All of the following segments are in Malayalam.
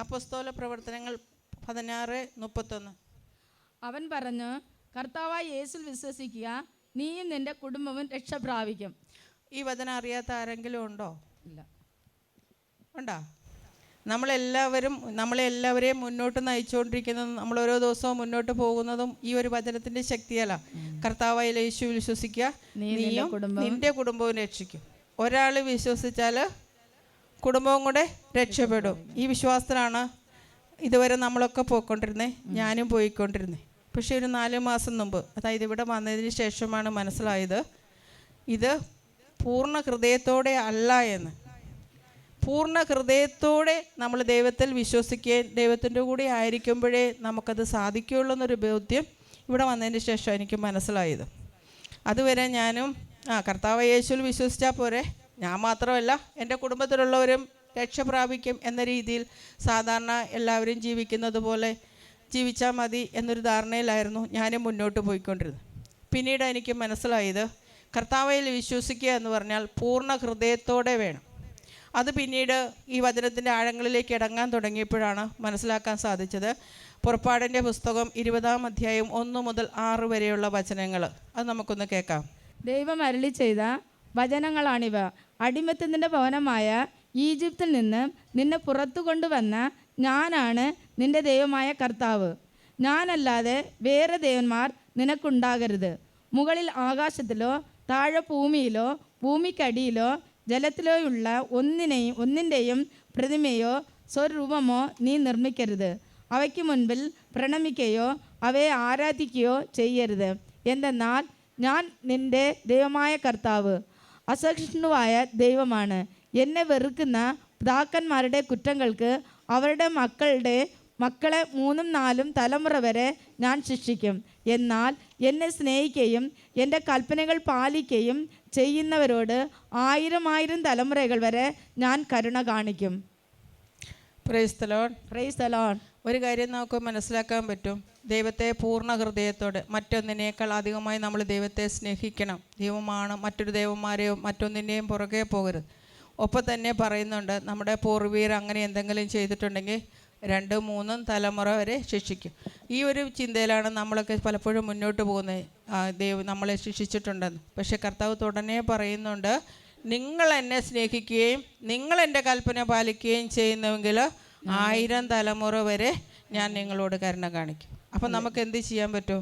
അപ്പോസ്തല പ്രവർത്തനങ്ങൾ 16:31. അവൻ പറഞ്ഞു, കർത്താവായ യേശുവിൽ വിശ്വസിക്കുക, നീയും നിന്റെ കുടുംബവും രക്ഷ പ്രാപിക്കും. ഈ വചനം അറിയാത്ത ആരെങ്കിലും ഉണ്ടോ? ഇല്ല. ഉണ്ടോ? നമ്മളെല്ലാവരെയും മുന്നോട്ട് നയിച്ചുകൊണ്ടിരിക്കുന്നതും നമ്മൾ ഓരോ ദിവസവും മുന്നോട്ട് പോകുന്നതും ഈ ഒരു വചനത്തിൻ്റെ ശക്തിയല്ല. കർത്താവായ യേശുവിൽ വിശ്വസിക്കുക, നീയും നിന്റെ കുടുംബവും രക്ഷിക്കും. ഒരാൾ വിശ്വസിച്ചാൽ കുടുംബവും കൂടെ രക്ഷപ്പെടും. ഈ വിശ്വാസത്തിലാണ് ഇതുവരെ നമ്മളൊക്കെ പോയിക്കൊണ്ടിരുന്നത്, ഞാനും പോയിക്കൊണ്ടിരുന്നത്. പക്ഷേ ഒരു 4 മാസം മുമ്പ്, അതായത് ഇവിടെ വന്നതിന് ശേഷമാണ് മനസ്സിലായത് ഇത് പൂർണ്ണ ഹൃദയത്തോടെ അല്ല എന്ന്. പൂർണ്ണ ഹൃദയത്തോടെ നമ്മൾ ദൈവത്തിൽ വിശ്വസിക്കുകയും ദൈവത്തിൻ്റെ കൂടെ ആയിരിക്കുമ്പോഴേ നമുക്കത് സാധിക്കുകയുള്ളൂ എന്നൊരു ബോധ്യം ഇവിടെ വന്നതിന് ശേഷം എനിക്ക് മനസ്സിലായത്. അതുവരെ ഞാനും കർത്താവ് യേശുവിൽ വിശ്വസിച്ചാൽ പോരെ, ഞാൻ മാത്രമല്ല എൻ്റെ കുടുംബത്തിലുള്ളവരും രക്ഷ പ്രാപിക്കും എന്ന രീതിയിൽ സാധാരണ എല്ലാവരും ജീവിക്കുന്നത് പോലെ ജീവിച്ചാൽ മതി എന്നൊരു ധാരണയിലായിരുന്നു ഞാനും മുന്നോട്ട് പോയിക്കൊണ്ടിരുന്നത്. പിന്നീട് എനിക്ക് മനസ്സിലായത് കർത്താവിൽ വിശ്വസിക്കുക എന്ന് പറഞ്ഞാൽ പൂർണ്ണ ഹൃദയത്തോടെ വേണം. അത് പിന്നീട് ഈ വചനത്തിൻ്റെ ആഴങ്ങളിലേക്ക് ഇറങ്ങാൻ തുടങ്ങിയപ്പോഴാണ് മനസ്സിലാക്കാൻ സാധിച്ചത്. പുറപ്പാടിൻ്റെ പുസ്തകം 20-ാം അധ്യായം 1 മുതൽ 6 വരെയുള്ള വചനങ്ങൾ അത് നമുക്കൊന്ന് കേൾക്കാം. ദൈവം അരുളി ചെയ്ത വചനങ്ങളാണിവ. അടിമത്തത്തിൻ്റെ ഭവനമായ ഈജിപ്തിൽ നിന്ന് നിന്നെ പുറത്തു കൊണ്ടുവന്ന ഞാനാണ് നിന്റെ ദൈവമായ കർത്താവ്. ഞാനല്ലാതെ വേറെ ദേവന്മാർ നിനക്കുണ്ടാകരുത്. മുകളിൽ ആകാശത്തിലോ താഴെ ഭൂമിയിലോ ഭൂമിക്കടിയിലോ ജലത്തിലോയുള്ള ഒന്നിൻ്റെയും പ്രതിമയോ സ്വരൂപമോ നീ നിർമ്മിക്കരുത്. അവയ്ക്ക് മുൻപിൽ പ്രണമിക്കുകയോ അവയെ ആരാധിക്കുകയോ ചെയ്യരുത്. എന്തെന്നാൽ ഞാൻ നിന്റെ ദൈവമായ കർത്താവ് അസഹിഷ്ണുവായ ദൈവമാണ്. എന്നെ വെറുക്കുന്ന പിതാക്കന്മാരുടെ കുറ്റങ്ങൾക്ക് അവരുടെ മക്കളെ 3-4 തലമുറ വരെ ഞാൻ ശിക്ഷിക്കും. എന്നാൽ എന്നെ സ്നേഹിക്കുകയും എൻ്റെ കൽപ്പനകൾ പാലിക്കുകയും ചെയ്യുന്നവരോട് 1000 തലമുറകൾ വരെ ഞാൻ കരുണ കാണിക്കും. Praise the Lord. Praise the Lord. ഒരു കാര്യം നമുക്ക് മനസ്സിലാക്കാൻ പറ്റും, ദൈവത്തെ പൂർണ്ണ ഹൃദയത്തോടെ മറ്റൊന്നിനേക്കാൾ അധികമായി നമ്മൾ ദൈവത്തെ സ്നേഹിക്കണം. ദൈവമാണ്, മറ്റൊരു ദൈവന്മാരെയോ മറ്റൊന്നിൻ്റെയും പുറകെ പോകരുത്. ഒപ്പം തന്നെ പറയുന്നുണ്ട്, നമ്മുടെ പൂർവീകർ അങ്ങനെ എന്തെങ്കിലും ചെയ്തിട്ടുണ്ടെങ്കിൽ 2-3 തലമുറ വരെ ശിക്ഷിക്കും. ഈ ഒരു ചിന്തയിലാണ് നമ്മളൊക്കെ പലപ്പോഴും മുന്നോട്ട് പോകുന്നത്, ദൈവം നമ്മളെ ശിക്ഷിച്ചിട്ടുണ്ടെന്ന്. പക്ഷേ കർത്താവ് തുടനെ പറയുന്നുണ്ട്, നിങ്ങൾ എന്നെ സ്നേഹിക്കുകയും നിങ്ങൾ എൻ്റെ കൽപ്പന പാലിക്കുകയും ചെയ്യുന്നുവെങ്കിൽ 1000 തലമുറ വരെ ഞാൻ നിങ്ങളോട് കരുണ കാണിക്കും. അപ്പം നമുക്ക് എന്ത് ചെയ്യാൻ പറ്റും?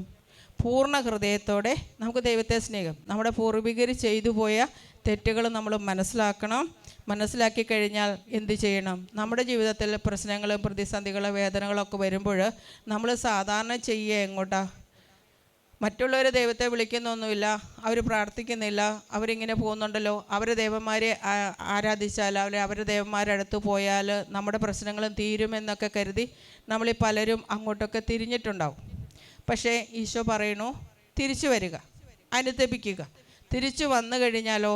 പൂർണ്ണ ഹൃദയത്തോടെ നമുക്ക് ദൈവത്തെ സ്നേഹം. നമ്മുടെ പൂർവികർ ചെയ്തു പോയ തെറ്റുകൾ നമ്മൾ മനസ്സിലാക്കണം. മനസ്സിലാക്കി കഴിഞ്ഞാൽ എന്ത് ചെയ്യണം? നമ്മുടെ ജീവിതത്തിൽ പ്രശ്നങ്ങളും പ്രതിസന്ധികളും വേദനകളൊക്കെ വരുമ്പോൾ നമ്മൾ സാധാരണ ചെയ്യുക എങ്ങോട്ടാ? മറ്റുള്ളവർ ദൈവത്തെ വിളിക്കുന്നൊന്നുമില്ല, അവർ പ്രാർത്ഥിക്കുന്നില്ല, അവരിങ്ങനെ പോകുന്നുണ്ടല്ലോ, അവരെ ദേവന്മാരെ ആരാധിച്ചാൽ അവരുടെ ദേവന്മാരുടെ അടുത്ത് പോയാൽ നമ്മുടെ പ്രശ്നങ്ങളും തീരുമെന്നൊക്കെ കരുതി നമ്മളീ പലരും അങ്ങോട്ടൊക്കെ തിരിഞ്ഞിട്ടുണ്ടാവും. പക്ഷേ ഈശോ പറയണു, തിരിച്ചു വരിക, അനുതപിക്കുക. തിരിച്ചു വന്നു കഴിഞ്ഞാലോ,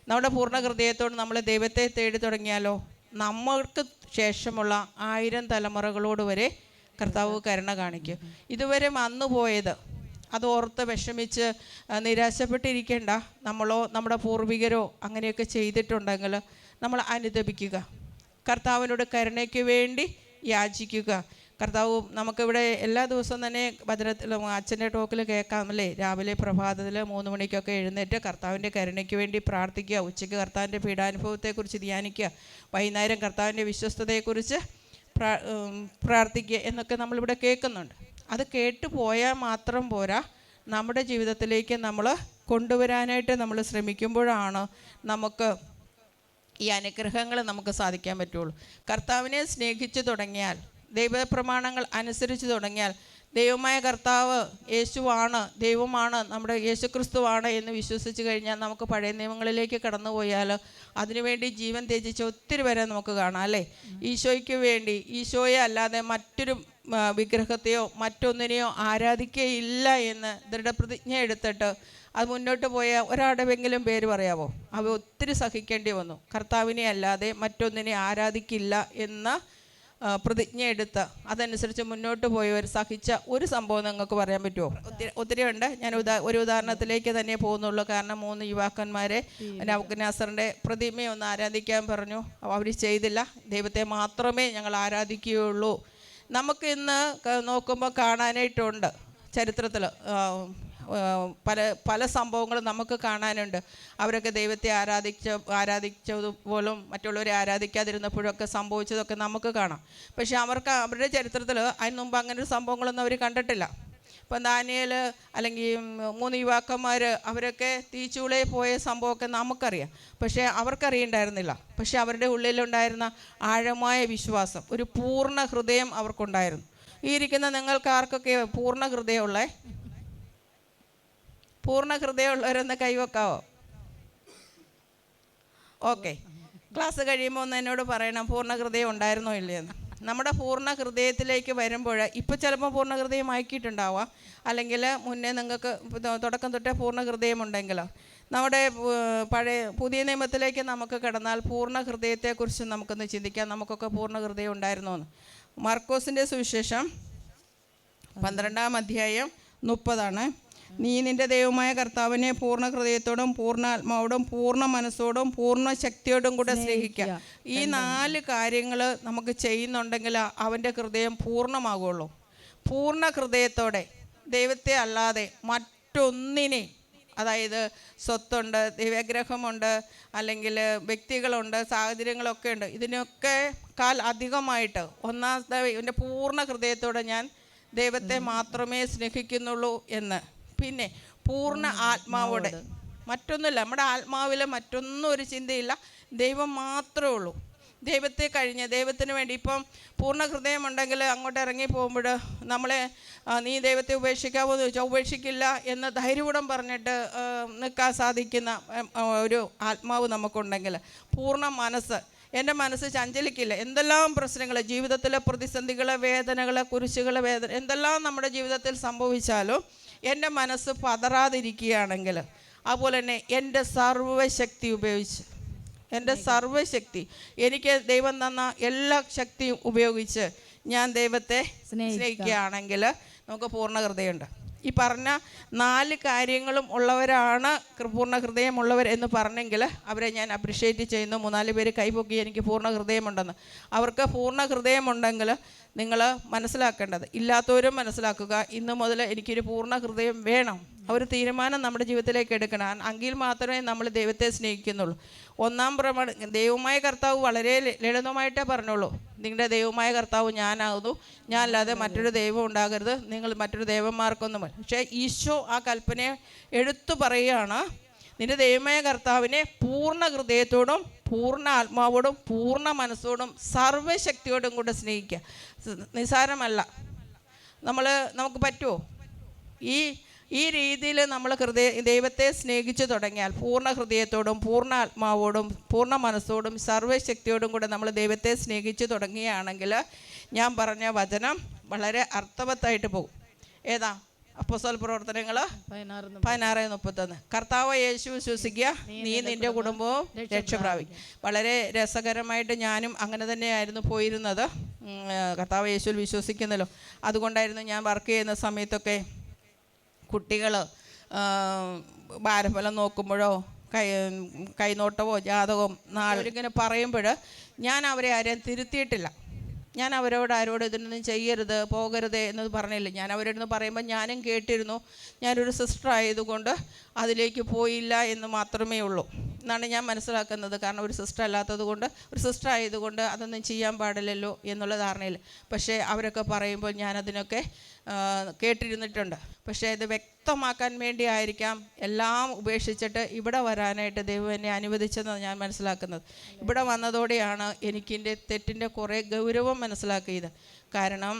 നമ്മുടെ പൂർണ്ണ ഹൃദയത്തോട് നമ്മൾ ദൈവത്തെ തേടി തുടങ്ങിയാലോ, നമ്മൾക്ക് ശേഷമുള്ള 1000 തലമുറകളോട് വരെ കർത്താവ് കരുണ കാണിക്കും. ഇതുവരെ വന്നുപോയത് അത് ഓർത്ത് വിഷമിച്ച് നിരാശപ്പെട്ടിരിക്കേണ്ട. നമ്മളോ നമ്മുടെ പൂർവികരോ അങ്ങനെയൊക്കെ ചെയ്തിട്ടുണ്ടെങ്കിൽ നമ്മൾ അനുതപിക്കുക, കർത്താവിനോട് കരുണയ്ക്ക് വേണ്ടി യാചിക്കുക. കർത്താവ് നമുക്കിവിടെ എല്ലാ ദിവസവും തന്നെ ഭദ്രത്തിലും അച്ഛൻ്റെ ടോക്കിൽ കേൾക്കാമല്ലേ, രാവിലെ പ്രഭാതത്തിൽ 3 മണിക്കൊക്കെ എഴുന്നേറ്റ് കർത്താവിൻ്റെ കരുണയ്ക്ക് വേണ്ടി പ്രാർത്ഥിക്കുക, ഉച്ചയ്ക്ക് കർത്താവിൻ്റെ പീഡാനുഭവത്തെക്കുറിച്ച് ധ്യാനിക്കുക, വൈകുന്നേരം കർത്താവിൻ്റെ വിശ്വസ്തതയെക്കുറിച്ച് പ്രാർത്ഥിക്കുക എന്നൊക്കെ നമ്മളിവിടെ കേൾക്കുന്നുണ്ട്. അത് കേട്ടു പോയാൽ മാത്രം പോരാ, നമ്മുടെ ജീവിതത്തിലേക്ക് നമ്മൾ കൊണ്ടുവരാനായിട്ട് നമ്മൾ ശ്രമിക്കുമ്പോഴാണ് നമുക്ക് ഈ അനുഗ്രഹങ്ങൾ നമുക്ക് സാധിക്കാൻ പറ്റുള്ളൂ. കർത്താവിനെ സ്നേഹിച്ചു തുടങ്ങിയാൽ, ദൈവപ്രമാണങ്ങൾ അനുസരിച്ച് തുടങ്ങിയാൽ, ദൈവമായ കർത്താവ് യേശുവാണ്, ദൈവമാണ്, നമ്മുടെ യേശുക്രിസ്തുവാണ് എന്ന് വിശ്വസിച്ച് കഴിഞ്ഞാൽ നമുക്ക് പഴയ നിയമങ്ങളിലേക്ക് കടന്നു പോയാൽ അതിനുവേണ്ടി ജീവൻ ത്യജിച്ച ഒത്തിരി പേരെ നമുക്ക് കാണാം അല്ലേ. ഈശോയ്ക്ക് വേണ്ടി, ഈശോയെ അല്ലാതെ മറ്റൊരു വിഗ്രഹത്തെയോ മറ്റൊന്നിനെയോ ആരാധിക്കുകയില്ല എന്ന് ദൃഢപ്രതിജ്ഞ എടുത്തിട്ട് അത് മുന്നോട്ട് പോയ ഒരാളുടെയെങ്കിലും പേര് പറയാമോ? അവ ഒത്തിരി സഹിക്കേണ്ടി വന്നു. കർത്താവിനെ അല്ലാതെ മറ്റൊന്നിനെ ആരാധിക്കില്ല എന്ന പ്രതിജ്ഞ എടുത്ത് അതനുസരിച്ച് മുന്നോട്ട് പോയവർ സഹിച്ച ഒരു സംഭവം നിങ്ങൾക്ക് പറയാൻ പറ്റുമോ? ഒത്തിരി ഉണ്ട്. ഞാൻ ഒരു ഉദാഹരണത്തിലേക്ക് തന്നെ പോകുന്നുള്ളൂ. കാരണം 3 യുവാക്കന്മാരെ നബൂഖദ്നേസറിൻ്റെ പ്രതിമയെ ഒന്ന് ആരാധിക്കാൻ പറഞ്ഞു. അവർ ചെയ്തില്ല. ദൈവത്തെ മാത്രമേ ഞങ്ങൾ ആരാധിക്കുകയുള്ളൂ. നമുക്ക് ഇന്ന് നോക്കുമ്പോൾ കാണാനായിട്ടുണ്ട് ചരിത്രത്തിൽ പല സംഭവങ്ങളും നമുക്ക് കാണാനുണ്ട്. അവരൊക്കെ ദൈവത്തെ ആരാധിച്ചതുപോലും മറ്റുള്ളവരെ ആരാധിക്കാതിരുന്നപ്പോഴൊക്കെ സംഭവിച്ചതൊക്കെ നമുക്ക് കാണാം. പക്ഷേ അവരുടെ ചരിത്രത്തിൽ അതിന് മുമ്പ് അങ്ങനെ ഒരു സംഭവങ്ങളൊന്നും അവർ കണ്ടിട്ടില്ല. ഇപ്പം ദാനിയേൽ അല്ലെങ്കിൽ 3 യുവാക്കന്മാർ അവരൊക്കെ തീച്ചൂളയിൽ പോയ സംഭവമൊക്കെ നമുക്കറിയാം. പക്ഷേ അവർക്കറിയണ്ടായിരുന്നില്ല. പക്ഷേ അവരുടെ ഉള്ളിലുണ്ടായിരുന്ന ആഴമായ വിശ്വാസം, ഒരു പൂർണ്ണ ഹൃദയം അവർക്കുണ്ടായിരുന്നു. ഈ ഇരിക്കുന്ന നിങ്ങൾക്ക് ആർക്കൊക്കെ പൂർണ്ണ ഹൃദയമുള്ളേ? പൂർണ്ണ ഹൃദയമുള്ളവരൊന്ന് കൈവെക്കാവോ? ഓക്കെ. ക്ലാസ് കഴിയുമ്പോൾ ഒന്ന് എന്നോട് പറയണം പൂർണ്ണ ഹൃദയം ഉണ്ടായിരുന്നോ ഇല്ലയെന്ന്. നമ്മുടെ പൂർണ്ണ ഹൃദയത്തിലേക്ക് വരുമ്പോൾ ഇപ്പോൾ ചിലപ്പോൾ പൂർണ്ണ ഹൃദയം ആക്കിയിട്ടുണ്ടാവാം, അല്ലെങ്കിൽ മുന്നേ നിങ്ങൾക്ക് തുടക്കം തൊട്ടേ പൂർണ്ണ ഹൃദയമുണ്ടെങ്കിലോ. നമ്മുടെ പുതിയ നിയമത്തിലേക്ക് നമുക്ക് കടന്നാൽ പൂർണ്ണ ഹൃദയത്തെക്കുറിച്ച് നമുക്കൊന്ന് ചിന്തിക്കാം. നമുക്കൊക്കെ പൂർണ്ണ ഹൃദയം ഉണ്ടായിരുന്നോ എന്ന്. മാർക്കോസിൻ്റെ സുവിശേഷം 12-ാം അധ്യായം 30 നീ നിൻ്റെ ദൈവമായ കർത്താവിനെ പൂർണ്ണ ഹൃദയത്തോടും പൂർണ്ണ ആത്മാവോടും പൂർണ്ണ മനസ്സോടും പൂർണ്ണ ശക്തിയോടും കൂടെ സ്നേഹിക്കുക. ഈ 4 കാര്യങ്ങൾ നമുക്ക് ചെയ്യുന്നുണ്ടെങ്കിൽ അവൻ്റെ ഹൃദയം പൂർണ്ണമാകുള്ളൂ. പൂർണ്ണ ഹൃദയത്തോടെ ദൈവത്തെ അല്ലാതെ മറ്റൊന്നിനെ, അതായത് സ്വത്തുണ്ട്, ദൈവഗ്രഹമുണ്ട്, അല്ലെങ്കിൽ വ്യക്തികളുണ്ട്, സാഹചര്യങ്ങളൊക്കെ ഉണ്ട്, ഇതിനൊക്കെ അധികമായിട്ട് ഒന്നാമത്തെ എൻ്റെ പൂർണ്ണ ഹൃദയത്തോടെ ഞാൻ ദൈവത്തെ മാത്രമേ സ്നേഹിക്കുന്നുള്ളൂ എന്ന്. പിന്നെ പൂർണ്ണ ആത്മാവോടെ, മറ്റൊന്നുമില്ല, നമ്മുടെ ആത്മാവിൽ മറ്റൊന്നും ഒരു ചിന്തയില്ല, ദൈവം മാത്രമേ ഉള്ളൂ. ദൈവത്തെ കഴിഞ്ഞ് ദൈവത്തിന് വേണ്ടി ഇപ്പം പൂർണ്ണ ഹൃദയമുണ്ടെങ്കിൽ അങ്ങോട്ട് ഇറങ്ങി പോകുമ്പോൾ നമ്മളെ നീ ദൈവത്തെ ഉപേക്ഷിക്കാമോ എന്ന് ചോദിച്ചാൽ ഉപേക്ഷിക്കില്ല എന്ന് ധൈര്യപൂർവ്വം പറഞ്ഞിട്ട് നിൽക്കാൻ സാധിക്കുന്ന ഒരു ആത്മാവ് നമുക്കുണ്ടെങ്കിൽ, പൂർണ്ണ മനസ്സ്, എൻ്റെ മനസ്സ് ചഞ്ചലിക്കില്ല. എന്തെല്ലാം പ്രശ്നങ്ങൾ, ജീവിതത്തിലെ പ്രതിസന്ധികൾ, വേദനകൾ, കുരിശുകൾ, എന്തെല്ലാം നമ്മുടെ ജീവിതത്തിൽ സംഭവിച്ചാലും എൻ്റെ മനസ്സ് പതറാതിരിക്കുകയാണെങ്കിൽ, അതുപോലെ തന്നെ എൻ്റെ സർവ്വശക്തി ഉപയോഗിച്ച്, എൻ്റെ സർവ്വശക്തി, എനിക്ക് ദൈവം തന്ന എല്ലാ ശക്തിയും ഉപയോഗിച്ച് ഞാൻ ദൈവത്തെ സ്നേഹിക്കുകയാണെങ്കിൽ നമുക്ക് പൂർണ്ണ ഹൃദയമുണ്ട്. ഈ പറഞ്ഞ 4 കാര്യങ്ങളും ഉള്ളവരാണ് പൂർണ്ണ ഹൃദയമുള്ളവർ എന്ന് പറഞ്ഞെങ്കിൽ അവരെ ഞാൻ അപ്രിഷ്യേറ്റ് ചെയ്യുന്നു. 3-4 പേര് കൈപൊക്കി എനിക്ക് പൂർണ്ണ ഹൃദയമുണ്ടെന്ന്. അവർക്ക് പൂർണ്ണ ഹൃദയമുണ്ടെങ്കിൽ നിങ്ങൾ മനസ്സിലാക്കേണ്ടത്, ഇല്ലാത്തവരും മനസ്സിലാക്കുക, ഇന്ന് മുതൽ എനിക്കൊരു പൂർണ്ണ ഹൃദയം വേണം. ഒരു തീരുമാനം നമ്മുടെ ജീവിതത്തിലേക്ക് എടുക്കണം. എങ്കിൽ മാത്രമേ നമ്മൾ ദൈവത്തെ സ്നേഹിക്കുന്നുള്ളൂ. 1-ാം പ്രമാണം, ദൈവമായ കർത്താവ് വളരെ ലളിതമായിട്ടേ പറഞ്ഞുള്ളൂ. നിങ്ങളുടെ ദൈവമായ കർത്താവ് ഞാനാകുന്നു, ഞാൻ അല്ലാതെ മറ്റൊരു ദൈവം ഉണ്ടാകരുത്, നിങ്ങൾ മറ്റൊരു ദൈവന്മാർക്കൊന്നും. പക്ഷേ ഈശോ ആ കൽപ്പനയെ എടുത്തു പറയുകയാണ്, നിന്റെ ദൈവമായ കർത്താവിനെ പൂർണ്ണ ഹൃദയത്തോടും പൂർണ്ണ ആത്മാവോടും പൂർണ്ണ മനസ്സോടും സർവ്വശക്തിയോടും കൂടെ സ്നേഹിക്കുക. നിസ്സാരമല്ല. നമുക്ക് പറ്റുമോ? ഈ രീതിയിൽ നമ്മൾ ദൈവത്തെ സ്നേഹിച്ചു തുടങ്ങിയാൽ, പൂർണ്ണ ഹൃദയത്തോടും പൂർണ്ണ ആത്മാവോടും പൂർണ്ണ മനസ്സോടും സർവ്വശക്തിയോടും കൂടെ നമ്മൾ ദൈവത്തെ സ്നേഹിച്ചു തുടങ്ങുകയാണെങ്കിൽ ഞാൻ പറഞ്ഞ വചനം വളരെ അർത്ഥവത്തായിട്ട് പോകും. ഏതാ? അപ്പോസ്തല പ്രവർത്തനങ്ങൾ 16:31. കർത്താവ് യേശു വിശ്വസിക്കുക, നീ നിൻ്റെ കുടുംബവും രക്ഷ പ്രാപിക്കും. വളരെ രസകരമായിട്ട് ഞാനും അങ്ങനെ തന്നെയായിരുന്നു പോയിരുന്നത്. കർത്താവ് യേശുവിൽ വിശ്വസിക്കുന്നല്ലോ. അതുകൊണ്ടായിരുന്നു ഞാൻ വർക്ക് ചെയ്യുന്ന സമയത്തൊക്കെ കുട്ടികൾ ഭാരഫലം നോക്കുമ്പോഴോ കൈനോട്ടമോ ജാതകവും നാളിങ്ങനെ പറയുമ്പോൾ ഞാൻ അവരെ ആരെയും തിരുത്തിയിട്ടില്ല. ഞാൻ ആരോടും ഇതിനൊന്നും ചെയ്യരുത്, പോകരുത് എന്നത് പറഞ്ഞില്ല. ഞാൻ അവരോടൊന്ന് പറയുമ്പോൾ ഞാനും കേട്ടിരുന്നു. ഞാനൊരു സിസ്റ്റർ ആയതുകൊണ്ട് അതിലേക്ക് പോയില്ല എന്ന് മാത്രമേ ഉള്ളൂ എന്നാണ് ഞാൻ മനസ്സിലാക്കുന്നത്. കാരണം ഒരു സിസ്റ്റർ അല്ലാത്തത് കൊണ്ട്, ഒരു സിസ്റ്റർ ആയതുകൊണ്ട് അതൊന്നും ചെയ്യാൻ പാടില്ലല്ലോ എന്നുള്ള ധാരണയിൽ. പക്ഷേ അവരൊക്കെ പറയുമ്പോൾ ഞാനതിനൊക്കെ കേട്ടിരുന്നിട്ടുണ്ട്. പക്ഷേ ഇത് വ്യക്തമാക്കാൻ വേണ്ടി ആയിരിക്കാം എല്ലാം ഉപേക്ഷിച്ചിട്ട് ഇവിടെ വരാനായിട്ട് ദൈവം എന്നെ അനുവദിച്ചെന്നാണ് ഞാൻ മനസ്സിലാക്കുന്നത്. ഇവിടെ വന്നതോടെയാണ് എനിക്കെൻ്റെ തെറ്റിൻ്റെ കുറേ ഗൗരവം മനസ്സിലാക്കിയത്. കാരണം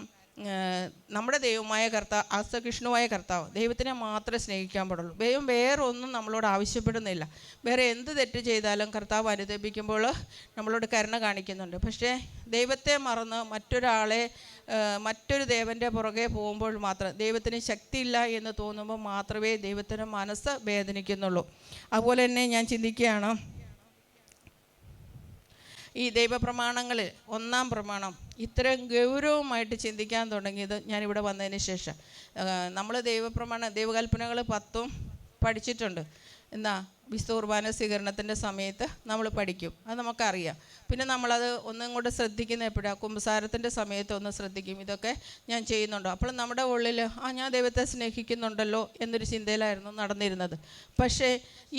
നമ്മുടെ ദൈവമായ കർത്താവ്, അസഹിഷ്ണുവായ കർത്താവ്, ദൈവത്തിനെ മാത്രമേ സ്നേഹിക്കാൻ പാടുള്ളൂ. ദൈവം വേറെ ഒന്നും നമ്മളോട് ആവശ്യപ്പെടുന്നില്ല. വേറെ എന്ത് തെറ്റ് ചെയ്താലും കർത്താവ് അനുദപിക്കുമ്പോൾ നമ്മളോട് കരുണ കാണിക്കുന്നുണ്ട്. പക്ഷേ ദൈവത്തെ മറന്ന് മറ്റൊരു ദേവൻ്റെ പുറകെ പോകുമ്പോൾ മാത്രം, ദൈവത്തിന് ശക്തിയില്ല എന്ന് തോന്നുമ്പോൾ മാത്രമേ ദൈവത്തിന് മനസ്സ് വേദനിക്കുന്നുള്ളൂ. അതുപോലെ തന്നെ ഞാൻ ചിന്തിക്കുകയാണ്, ഈ ദൈവപ്രമാണങ്ങളിൽ ഒന്നാം പ്രമാണം ഇത്രയും ഗൗരവമായിട്ട് ചിന്തിക്കാൻ തുടങ്ങിയത് ഞാനിവിടെ വന്നതിന് ശേഷം. നമ്മൾ ദൈവകൽപ്പനകൾ 10 പഠിച്ചിട്ടുണ്ട്. എന്താ വിശുദ്ധ കുർബാന സ്വീകരണത്തിൻ്റെ സമയത്ത് നമ്മൾ പഠിക്കും, അത് നമുക്കറിയാം. പിന്നെ നമ്മളത് ഒന്നും കൂടെ ശ്രദ്ധിക്കുന്ന എപ്പോഴാണ്? കുമ്പസാരത്തിൻ്റെ സമയത്ത് ഒന്ന് ശ്രദ്ധിക്കും, ഇതൊക്കെ ഞാൻ ചെയ്യുന്നുണ്ടോ. അപ്പോൾ നമ്മുടെ ഉള്ളിൽ ഞാൻ ദൈവത്തെ സ്നേഹിക്കുന്നുണ്ടല്ലോ എന്നൊരു ചിന്തയിലായിരുന്നു നടന്നിരുന്നത്. പക്ഷേ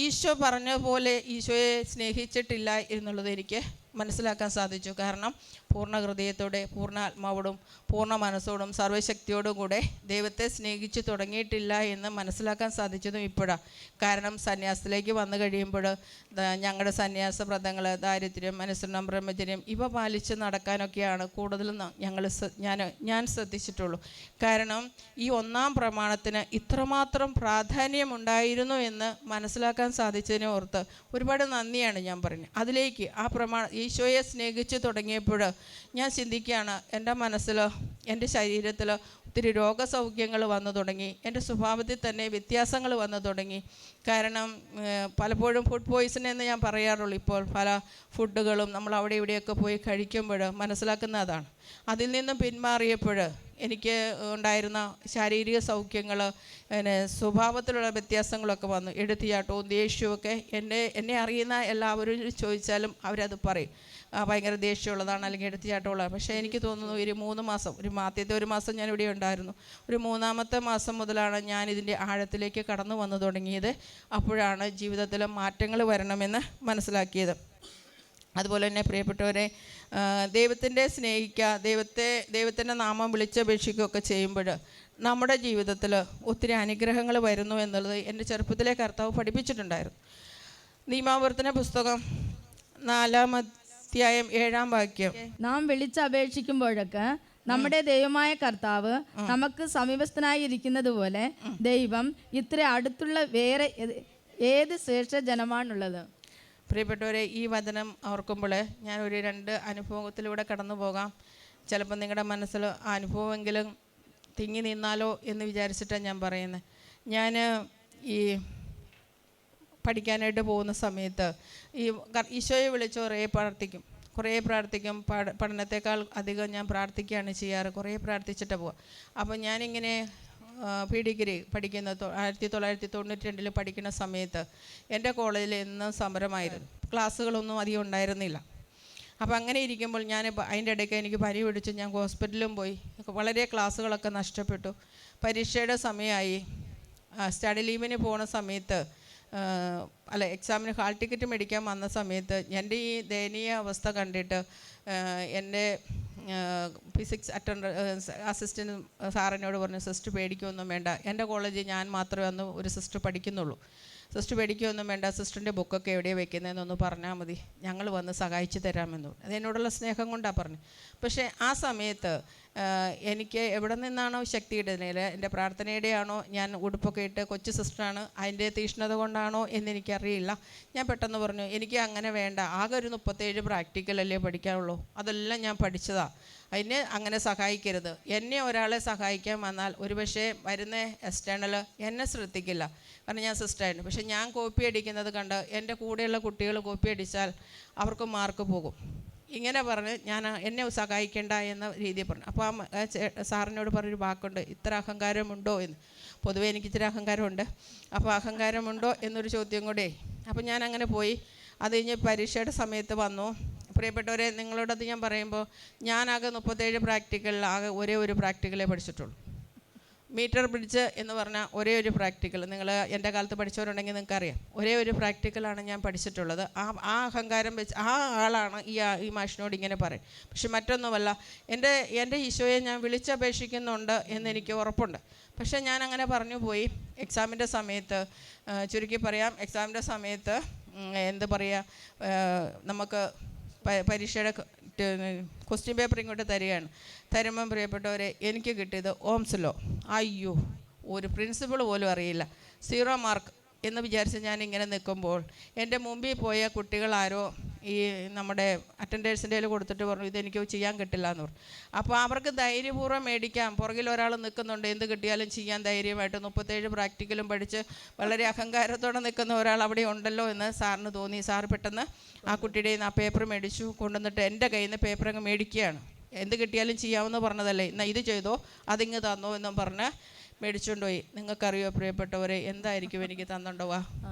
ഈശോ പറഞ്ഞ പോലെ ഈശോയെ സ്നേഹിച്ചിട്ടില്ല എന്നുള്ളത് എനിക്ക് മനസ്സിലാക്കാൻ സാധിച്ചു. കാരണം പൂർണ്ണ ഹൃദയത്തോടെ, പൂർണ്ണ ആത്മാവോടും പൂർണ്ണ മനസ്സോടും സർവ്വശക്തിയോടും കൂടെ ദൈവത്തെ സ്നേഹിച്ചു തുടങ്ങിയിട്ടില്ല എന്ന് മനസ്സിലാക്കാൻ സാധിച്ചതും ഇപ്പോഴാണ്. കാരണം സന്യാസത്തിലേക്ക് വന്നു കഴിയുമ്പോൾ ഞങ്ങളുടെ സന്യാസ വ്രതങ്ങൾ, ദാരിദ്ര്യം, അനുസരണം, ബ്രഹ്മചര്യം ഇവ പാലിച്ച് നടക്കാനൊക്കെയാണ് കൂടുതലും ഞാൻ ശ്രദ്ധിച്ചിട്ടുള്ളൂ. കാരണം ഈ ഒന്നാം പ്രമാണത്തിന് ഇത്രമാത്രം പ്രാധാന്യമുണ്ടായിരുന്നു എന്ന് മനസ്സിലാക്കാൻ സാധിച്ചതിനെ ഓർത്ത് ഒരുപാട് നന്ദിയാണ് ഞാൻ പറയുന്നത്. അതിലേക്ക് ഈശോയെ സ്നേഹിച്ച് തുടങ്ങിയപ്പോൾ ഞാൻ ചിന്തിക്കുകയാണ്, എൻ്റെ മനസ്സിൽ, എൻ്റെ ശരീരത്തിൽ ഒത്തിരി രോഗസൗഖ്യങ്ങൾ വന്നു തുടങ്ങി. എൻ്റെ സ്വഭാവത്തിൽ തന്നെ വ്യത്യാസങ്ങൾ വന്നു തുടങ്ങി. കാരണം പലപ്പോഴും ഫുഡ് പോയ്സൺ എന്ന് ഞാൻ പറയാറുള്ളൂ. ഇപ്പോൾ പല ഫുഡുകളും നമ്മൾ അവിടെ ഇവിടെയൊക്കെ പോയി കഴിക്കുമ്പോൾ മനസ്സിലാക്കുന്ന അതാണ്. അതിൽ നിന്നും പിന്മാറിയപ്പോൾ എനിക്ക് ഉണ്ടായിരുന്ന ശാരീരിക സൗഖ്യങ്ങൾ, പിന്നെ സ്വഭാവത്തിലുള്ള വ്യത്യാസങ്ങളൊക്കെ വന്നു. എടുത്തിയാട്ടവും ദേഷ്യവുമൊക്കെ എന്നെ അറിയുന്ന എല്ലാവരും ചോദിച്ചാലും അവരത് പറയും, ഭയങ്കര ദേഷ്യമുള്ളതാണ് അല്ലെങ്കിൽ എടുത്തിയാട്ടമുള്ളതാണ്. പക്ഷേ എനിക്ക് തോന്നുന്നു ഒരു 3 മാസം, ആദ്യത്തെ 1 മാസം ഞാൻ ഇവിടെ ഉണ്ടായിരുന്നു. ഒരു 3-ാമത്തെ മാസം മുതലാണ് ഞാൻ ഇതിൻ്റെ ആഴത്തിലേക്ക് കടന്നു വന്നു തുടങ്ങിയത്. അപ്പോഴാണ് ജീവിതത്തിൽ മാറ്റങ്ങൾ വരണമെന്ന് മനസ്സിലാക്കിയത്. അതുപോലെ തന്നെ പ്രിയപ്പെട്ടവരെ, ദൈവത്തിൻ്റെ സ്നേഹിക്കുക, ദൈവത്തിൻ്റെ നാമം വിളിച്ചപേക്ഷിക്കുകയൊക്കെ ചെയ്യുമ്പോൾ നമ്മുടെ ജീവിതത്തിൽ ഒത്തിരി അനുഗ്രഹങ്ങൾ വരുന്നു എന്നുള്ളത് എൻ്റെ ചെറുപ്പത്തിലെ കർത്താവ് പഠിപ്പിച്ചിട്ടുണ്ടായിരുന്നു. നിയമാവർത്തന പുസ്തകം 4-ാം അധ്യായം 7-ാം വാക്യം, നാം വിളിച്ചപേക്ഷിക്കുമ്പോഴൊക്കെ നമ്മുടെ ദൈവമായ കർത്താവ് നമുക്ക് സമീപസ്ഥനായി ഇരിക്കുന്നത് പോലെ ദൈവം ഇത്ര അടുത്തുള്ള വേറെ ഏത് ശ്രേഷ്ഠ ജനമാണുള്ളത്. പ്രിയപ്പെട്ടവരെ, ഈ വചനം ഓർക്കുമ്പോൾ ഞാൻ ഒരു 2 അനുഭവത്തിലൂടെ കടന്നു പോകാം. ചിലപ്പോൾ നിങ്ങളുടെ മനസ്സിൽ ആ അനുഭവമെങ്കിലും തിങ്ങി നിന്നാലോ എന്ന് വിചാരിച്ചിട്ടാണ് ഞാൻ പറയുന്നത്. ഞാൻ ഈ പഠിക്കാനായിട്ട് പോകുന്ന സമയത്ത് ഈശോയെ വിളിച്ച് കുറേ പ്രാർത്ഥിക്കും. പഠനത്തെക്കാൾ അധികം ഞാൻ പ്രാർത്ഥിക്കുകയാണ് ചെയ്യാറ്. കുറേ പ്രാർത്ഥിച്ചിട്ട് പോവാം. അപ്പോൾ ഞാനിങ്ങനെ ഡിഗ്രി പഠിക്കുന്ന 1992 പഠിക്കുന്ന സമയത്ത് എൻ്റെ കോളേജിൽ എന്നും സമരമായിരുന്നു. ക്ലാസ്സുകളൊന്നും അധികം ഉണ്ടായിരുന്നില്ല. അപ്പോൾ അങ്ങനെ ഇരിക്കുമ്പോൾ ഞാൻ അതിൻ്റെ ഇടയ്ക്ക് എനിക്ക് പനി പിടിച്ചു. ഞാൻ ഹോസ്പിറ്റലിലും പോയി. വളരെ ക്ലാസ്സുകളൊക്കെ നഷ്ടപ്പെട്ടു. പരീക്ഷയുടെ സമയമായി. സ്റ്റഡി ലീവിന് പോകുന്ന സമയത്ത്, എക്സാമിന് ഹാൾ ടിക്കറ്റ് മേടിക്കാൻ വന്ന സമയത്ത് എൻ്റെ ഈ ദയനീയ അവസ്ഥ കണ്ടിട്ട് എൻ്റെ ഫിസിക്സ് അസിസ്റ്റൻറ്റ് സാറിനോട് പറഞ്ഞു, സിസ്റ്റർ പേടിക്കൊന്നും വേണ്ട, എൻ്റെ കോളേജിൽ ഞാൻ മാത്രമേ അന്ന് ഒരു സിസ്റ്റർ പഠിക്കുന്നുള്ളൂ, സിസ്റ്റർ പേടിക്കൊന്നും വേണ്ട, സിസ്റ്ററിൻ്റെ ബുക്കൊക്കെ എവിടെയാണ് വെക്കുന്നതെന്നൊന്ന് പറഞ്ഞാൽ മതി, ഞങ്ങൾ വന്ന് സഹായിച്ചു തരാമെന്ന്. അതെന്നോടുള്ള സ്നേഹം കൊണ്ടാണ് പറഞ്ഞു. പക്ഷേ ആ സമയത്ത് എനിക്ക് എവിടെ നിന്നാണോ ശക്തി കിട്ടുന്നത്, എൻ്റെ പ്രാർത്ഥനയുടെയാണോ, ഞാൻ ഉടുപ്പൊക്കെ ഇട്ട് കൊച്ചു സിസ്റ്ററാണ്, അതിൻ്റെ തീഷ്ണത കൊണ്ടാണോ എന്നെനിക്കറിയില്ല. ഞാൻ പെട്ടെന്ന് പറഞ്ഞു, എനിക്ക് അങ്ങനെ വേണ്ട, ആകെ ഒരു 37 പ്രാക്ടിക്കലല്ലേ പഠിക്കാനുള്ളൂ, അതെല്ലാം ഞാൻ പഠിച്ചതാണ്, അതിനെ അങ്ങനെ സഹായിക്കരുത്. എന്നെ ഒരാളെ സഹായിക്കാൻ വന്നാൽ ഒരുപക്ഷെ വരുന്ന എക്സ്റ്റേണൽ എന്നെ ശ്രദ്ധിക്കില്ല, കാരണം ഞാൻ സിസ്റ്ററായിരുന്നു. പക്ഷെ ഞാൻ കോപ്പി അടിക്കുന്നത് കണ്ട് എൻ്റെ കൂടെയുള്ള കുട്ടികൾ കോപ്പി അടിച്ചാൽ അവർക്ക് മാർക്ക് പോകും. ഇങ്ങനെ പറഞ്ഞ് എന്നെ സഹായിക്കേണ്ട എന്ന രീതിയിൽ പറഞ്ഞു. അപ്പോൾ ആ സാറിനോട് പറഞ്ഞൊരു വാക്കുണ്ട്, ഇത്ര അഹങ്കാരമുണ്ടോ എന്ന്. പൊതുവേ എനിക്ക് ഇച്ചിരി അഹങ്കാരമുണ്ട്. അപ്പോൾ അഹങ്കാരമുണ്ടോ എന്നൊരു ചോദ്യം കൂടെ. അപ്പോൾ ഞാൻ അങ്ങനെ പോയി. അത് കഴിഞ്ഞ് പരീക്ഷയുടെ സമയത്ത് വന്നു. പ്രിയപ്പെട്ടവരെ, നിങ്ങളോടത് ഞാൻ പറയുമ്പോൾ ഞാനാകെ 37 പ്രാക്ടിക്കലിൽ ആകെ ഒരേ ഒരു പ്രാക്ടിക്കലേ പഠിച്ചിട്ടുള്ളൂ. മീറ്റർ ബ്രിഡ്ജ് എന്ന് പറഞ്ഞാൽ ഒരേ ഒരു പ്രാക്ടിക്കൽ, നിങ്ങൾ എൻ്റെ കാലത്ത് പഠിച്ചവരുണ്ടെങ്കിൽ നിങ്ങൾക്കറിയാം, ഒരേ ഒരു പ്രാക്ടിക്കലാണ് ഞാൻ പഠിച്ചിട്ടുള്ളത്. ആ അഹങ്കാരം വെച്ച് ആ ആളാണ് ഈ മാഷിനോട് ഇങ്ങനെ പറയും. പക്ഷെ മറ്റൊന്നുമല്ല, എൻ്റെ ഈശോയെ ഞാൻ വിളിച്ചപേക്ഷിക്കുന്നുണ്ട് എന്നെനിക്ക് ഉറപ്പുണ്ട്. പക്ഷേ ഞാൻ അങ്ങനെ പറഞ്ഞു പോയി. എക്സാമിൻ്റെ സമയത്ത്, ചുരുക്കി പറയാം, എക്സാമിൻ്റെ സമയത്ത് എന്ത് പറയുക, നമുക്ക് പരീക്ഷയുടെ ക്വസ്റ്റ്യൻ പേപ്പർ ഇങ്ങോട്ട് തരുമ്പം പ്രിയപ്പെട്ടവരെ, എനിക്ക് കിട്ടിയത് ഓംസ് ലോ. അയ്യോ, ഒരു പ്രിൻസിപ്പിൾ പോലും അറിയില്ല, 0 മാർക്ക്. എന്ന് വിചാരിച്ച് ഞാൻ ഇങ്ങനെ നിൽക്കുമ്പോൾ എൻ്റെ മുമ്പിൽ പോയ കുട്ടികളാരോ ഈ നമ്മുടെ അറ്റൻഡേഴ്സിൻ്റെ കയ്യിൽ കൊടുത്തിട്ട് പറഞ്ഞു ഇതെനിക്ക് ചെയ്യാൻ കിട്ടില്ല എന്ന് പറഞ്ഞു. അപ്പോൾ അവർക്ക് ധൈര്യപൂർവ്വം മേടിക്കാം, പുറകിൽ ഒരാൾ നിൽക്കുന്നുണ്ട്, എന്ത് കിട്ടിയാലും ചെയ്യാൻ ധൈര്യമായിട്ട് 37 പ്രാക്ടിക്കലും പഠിച്ച് വളരെ അഹങ്കാരത്തോടെ നിൽക്കുന്ന ഒരാൾ അവിടെ ഉണ്ടല്ലോ എന്ന് സാറിന് തോന്നി. സാർ പെട്ടെന്ന് ആ കുട്ടിയുടെ ആ പേപ്പർ മേടിച്ചു കൊണ്ടുവന്നിട്ട് എൻ്റെ കയ്യിൽ നിന്ന് പേപ്പർ അങ്ങ് മേടിക്കുകയാണ്. എന്ത് കിട്ടിയാലും ചെയ്യാമെന്ന് പറഞ്ഞതല്ലേ, എന്നാൽ ഇത് ചെയ്തോ അതിങ്ങ് തന്നോ എന്നും പറഞ്ഞ് മേടിച്ചുകൊണ്ട് പോയി. നിങ്ങൾക്കറിയോ പ്രിയപ്പെട്ടവരെ എന്തായിരിക്കും എനിക്ക് തന്നുണ്ടോവാ?